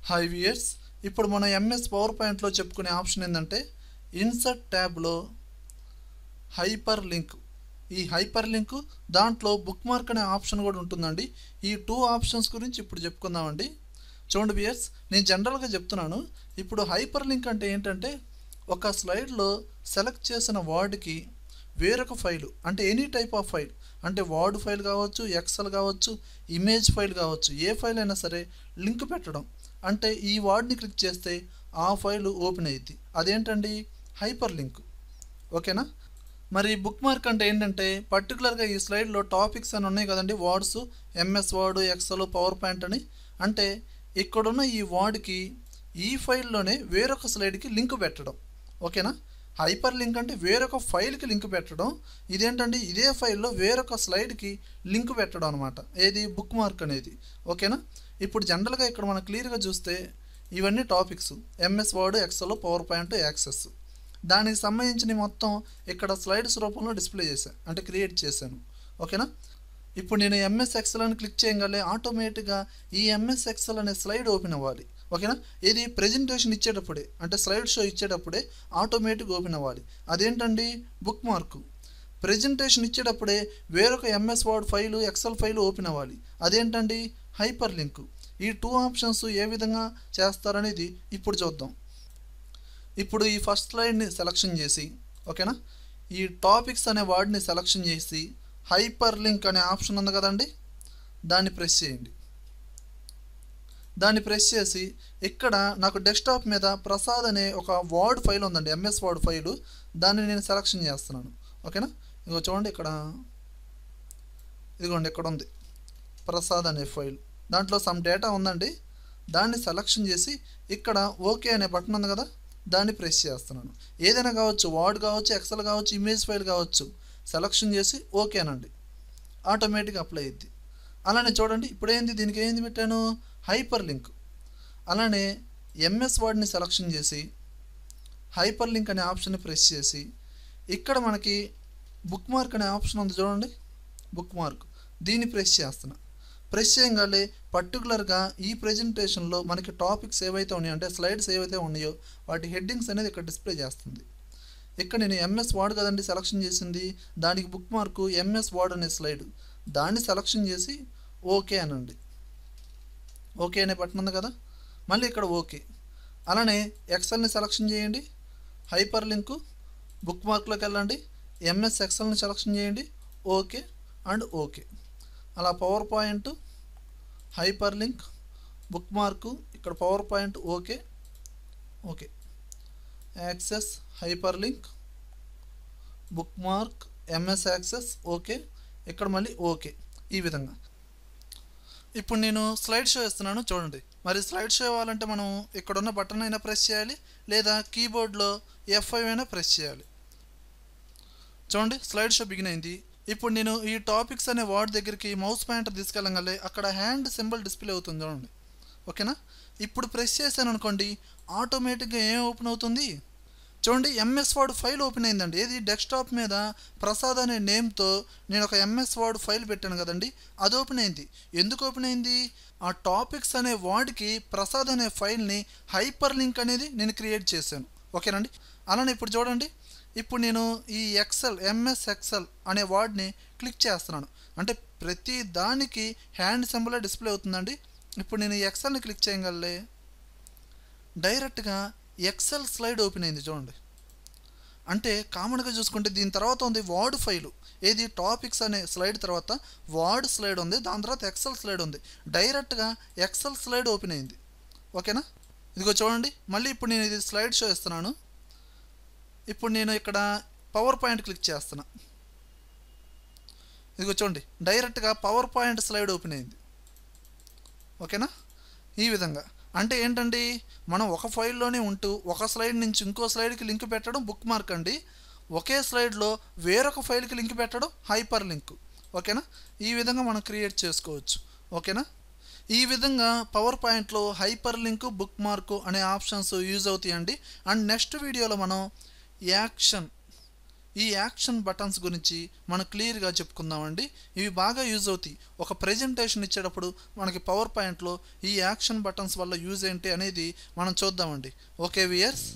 Hi viewers, ఇప్పుడు మనం MS power పాయింట్లో చెప్పుకునే ఆప్షన్ ఏంటంటే ఇన్సర్ట్ ట్యాబ్లో హైపర్ లింక్. ఈ హైపర్ లింక్ దాంట్లో బుక్ మార్క్ అనే ఆప్షన్ కూడా ఉంటుందండి. ఈ టూ ఆప్షన్స్ గురించి ఇప్పుడు చెప్పుకుందామండి. చూడండి వియర్స్, నేను జనరల్గా చెప్తున్నాను. ఇప్పుడు హైపర్ లింక్ అంటే ఏంటంటే ఒక స్లైడ్లో సెలెక్ట్ చేసిన వర్డ్కి వేరొక ఫైలు, అంటే ఎనీ టైప్ ఆఫ్ ఫైల్, అంటే వర్డ్ ఫైల్ కావచ్చు, ఎక్సెల్ కావచ్చు, ఇమేజ్ ఫైల్ కావచ్చు, ఏ ఫైల్ అయినా సరే లింక్ పెట్టడం. అంటే ఈ వర్డ్ని క్లిక్ చేస్తే ఆ ఫైలు ఓపెన్ అయ్యిద్ది. అదేంటండి? Hyper link. ఓకేనా? మరి బుక్ మార్క్ అంటే ఏంటంటే పర్టికులర్గా ఈ స్లైడ్లో టాపిక్స్ అని ఉన్నాయి కదండి, words, MS Word, Excel, PowerPoint అని. అంటే ఇక్కడున్న ఈ వర్డ్కి ఈ ఫైల్లోనే వేరొక స్లైడ్కి లింక్ పెట్టడం. ఓకేనా? హైపర్ లింక్ అంటే వేరొక ఫైల్కి లింక్ పెట్టడం. ఇదేంటండి? ఇదే ఫైల్లో వేరొక స్లైడ్కి లింక్ పెట్టడం అనమాట. ఏది? బుక్ మార్క్ అనేది. ఓకేనా? ఇప్పుడు జనరల్గా ఇక్కడ మనం క్లియర్గా చూస్తే ఇవన్నీ topics, MS Word, Excel, PowerPoint, Access. దానికి సంబంధించిన మొత్తం ఇక్కడ స్లైడ్స్ రూపంలో డిస్ప్లే చేశాను, అంటే క్రియేట్ చేశాను. ఓకేనా? ఇప్పుడు నేను ఎంఎస్ ఎక్సెల్ అని క్లిక్ చేయగానే ఆటోమేటిక్గా ఈ ఎంఎస్ ఎక్సెల్ అనే స్లైడ్ ఓపెన్ అవ్వాలి. ఓకేనా? ఇది ప్రజెంటేషన్ ఇచ్చేటప్పుడే, అంటే స్లైడ్ షో ఇచ్చేటప్పుడే ఆటోమేటిక్ ఓపెన్ అవ్వాలి. అదేంటండి? Bookmark. ప్రజెంటేషన్ ఇచ్చేటప్పుడే వేరొక MS Word file, Excel file open అవ్వాలి. అదేంటండి? Hyperlink. ఈ టూ ఆప్షన్స్ ఏ విధంగా చేస్తారనేది ఇప్పుడు చూద్దాం. ఇప్పుడు ఈ ఫస్ట్ స్లైడ్ని సెలెక్షన్ చేసి, ఓకేనా, ఈ టాపిక్స్ అనే వర్డ్ని సెలెక్షన్ చేసి హైపర్ లింక్ అనే ఆప్షన్ ఉంది కదండి, దాన్ని ప్రెస్ చేయండి. దాన్ని ప్రెస్ చేసి ఇక్కడ నాకు డెస్క్టాప్ మీద ప్రసాద్ అనే ఒక వర్డ్ ఫైల్ ఉందండి, ఎంఎస్ వర్డ్ ఫైలు. దాన్ని నేను సెలెక్షన్ చేస్తున్నాను. ఓకేనా? ఇదిగో చూడండి, ఇదిగోండి ఇక్కడ ఉంది ప్రసాద్ అనే ఫైల్. దాంట్లో సమ్ డేటా ఉందండి. దాన్ని సెలెక్షన్ చేసి ఇక్కడ ఓకే అనే బటన్ ఉంది కదా, దాన్ని ప్రెస్ చేస్తున్నాను. ఏదైనా కావచ్చు, వర్డ్ కావచ్చు, ఎక్సెల్ కావచ్చు, ఇమేజ్ ఫైల్ కావచ్చు. సెలెక్షన్ చేసి ఓకేనండి, ఆటోమేటిక్ అప్లై అయ్యిద్ది. అలానే చూడండి, ఇప్పుడు ఏంది, దీనికి ఏంది పెట్టాను? Hyper link. అలానే ఎంఎస్ వర్డ్ని సెలెక్షన్ చేసి హైపర్ లింక్ అనే ఆప్షన్ని ప్రెస్ చేసి ఇక్కడ మనకి బుక్ మార్క్ అనే ఆప్షన్ ఉంది చూడండి, బుక్ మార్క్. దీన్ని ప్రెస్ చేస్తున్నా. ప్రెస్ చేయగానే పర్టికులర్గా ఈ ప్రజెంటేషన్లో మనకి టాపిక్స్ ఏవైతే ఉన్నాయో, అంటే స్లైడ్స్ ఏవైతే ఉన్నాయో వాటి హెడ్డింగ్స్ అనేది ఇక్కడ డిస్ప్లే చేస్తుంది. ఇక్కడ నేను ఎంఎస్ వర్డ్ కదండి సెలెక్షన్ చేసింది, దానికి బుక్ మార్కు ఎంఎస్ వర్డ్ అనే స్లైడ్. దాన్ని సెలెక్షన్ చేసి ఓకే అనండి. ఓకే అనే బటన్ ఉంది కదా, మళ్ళీ ఇక్కడ ఓకే. అలానే ఎక్సెల్ని సెలెక్షన్ చేయండి, హైపర్ లింకు, బుక్ మార్క్లోకి వెళ్ళండి, ఎంఎస్ ఎక్సెల్ని సెలెక్షన్ చేయండి, ఓకే అండ్ ఓకే. అలా PowerPoint, hyperlink, bookmark, ఇక్కడ PowerPoint, okay okay, Access, hyperlink, bookmark, MS Access, okay, ఇక్కడ మళ్ళీ ఓకే. ఈ విధంగా ఇప్పుడు నేను స్లైడ్ షో ఇస్తున్నాను చూడండి. మరి స్లైడ్ షో ఇవ్వాలంటే మనం ఇక్కడున్న బటన్ అయినా ప్రెస్ చేయాలి, లేదా కీబోర్డ్లో F5 అయినా ప్రెస్ చేయాలి. చూడండి, స్లైడ్ షో బిగిన్ అయింది. ఇప్పుడు నేను ఈ టాపిక్స్ అనే వర్డ్ దగ్గరికి మౌస్ పాయింటర్ తీసుకెళ్ళగానే అక్కడ హ్యాండ్ సింబల్ డిస్ప్లే అవుతుంది చూడండి. ఓకేనా? ఇప్పుడు ప్రెస్ చేశాను అనుకోండి, ఆటోమేటిక్గా ఏం ఓపెన్ అవుతుంది చూడండి, ఎంఎస్ వర్డ్ ఫైల్ ఓపెన్ అయిందండి. ఏది? డెస్క్టాప్ మీద ప్రసాద్ అనే నేమ్తో నేను ఒక ఎంఎస్ వర్డ్ ఫైల్ పెట్టాను కదండి, అది ఓపెన్ అయింది. ఎందుకు ఓపెన్ అయింది? ఆ టాపిక్స్ అనే వర్డ్కి ప్రసాద్ అనే ఫైల్ని హైపర్ లింక్ అనేది నేను క్రియేట్ చేశాను. ఓకేనండి? అలానే ఇప్పుడు చూడండి, ఇప్పుడు నేను ఈ ఎక్సెల్, ఎంఎస్ ఎక్సెల్ అనే వర్డ్ని క్లిక్ చేస్తున్నాను. అంటే ప్రతి దానికి హ్యాండ్ సింబల్ డిస్ప్లే అవుతుందండి. ఇప్పుడు నేను ఈ ఎక్సెల్ని క్లిక్ చేయగలే డైరెక్ట్గా ఎక్సెల్ స్లైడ్ ఓపెన్ అయింది చూడండి. అంటే కామన్గా చూసుకుంటే దీని తర్వాత ఉంది వర్డ్ ఫైలు. ఏది? టాపిక్స్ అనే స్లైడ్ తర్వాత వర్డ్ స్లైడ్ ఉంది, దాని తర్వాత ఎక్సెల్ స్లైడ్ ఉంది. డైరెక్ట్గా ఎక్సెల్ స్లైడ్ ఓపెన్ అయింది. ఓకేనా? ఇదిగో చూడండి, మళ్ళీ ఇప్పుడు నేను ఇది స్లైడ్ షో ఇస్తున్నాను. ఇప్పుడు నేను ఇక్కడ పవర్ పాయింట్ క్లిక్ చేస్తున్నా. ఇదిగో చూడండి, డైరెక్ట్గా పవర్ పాయింట్ స్లైడ్ ఓపెన్ అయింది. ఓకేనా? ఈ విధంగా అంటే ఏంటండి, మనం ఒక ఫైల్లోనే ఉంటూ ఒక స్లైడ్ నుంచి ఇంకో స్లైడ్కి లింక్ పెట్టడం బుక్ మార్క్ అండి. ఒకే స్లైడ్లో వేరొక ఫైల్కి లింక్ పెట్టడం హైపర్ లింక్. ఓకేనా? ఈ విధంగా మనం క్రియేట్ చేసుకోవచ్చు. ఓకేనా? ఈ విధంగా పవర్ పాయింట్లో హైపర్ లింక్, బుక్ మార్కు అనే ఆప్షన్స్ యూజ్ అవుతాయండి. అండ్ నెక్స్ట్ వీడియోలో మనం యాక్షన్, ఈ యాక్షన్ బటన్స్ గురించి మనం క్లియర్గా చెప్పుకుందామండి. ఇవి బాగా యూజ్ అవుతాయి. ఒక ప్రెజెంటేషన్ ఇచ్చేటప్పుడు మనకి పవర్ పాయింట్లో ఈ యాక్షన్ బటన్స్ వల్ల యూజ్ ఏంటి అనేది మనం చూద్దామండి. Okay weirs.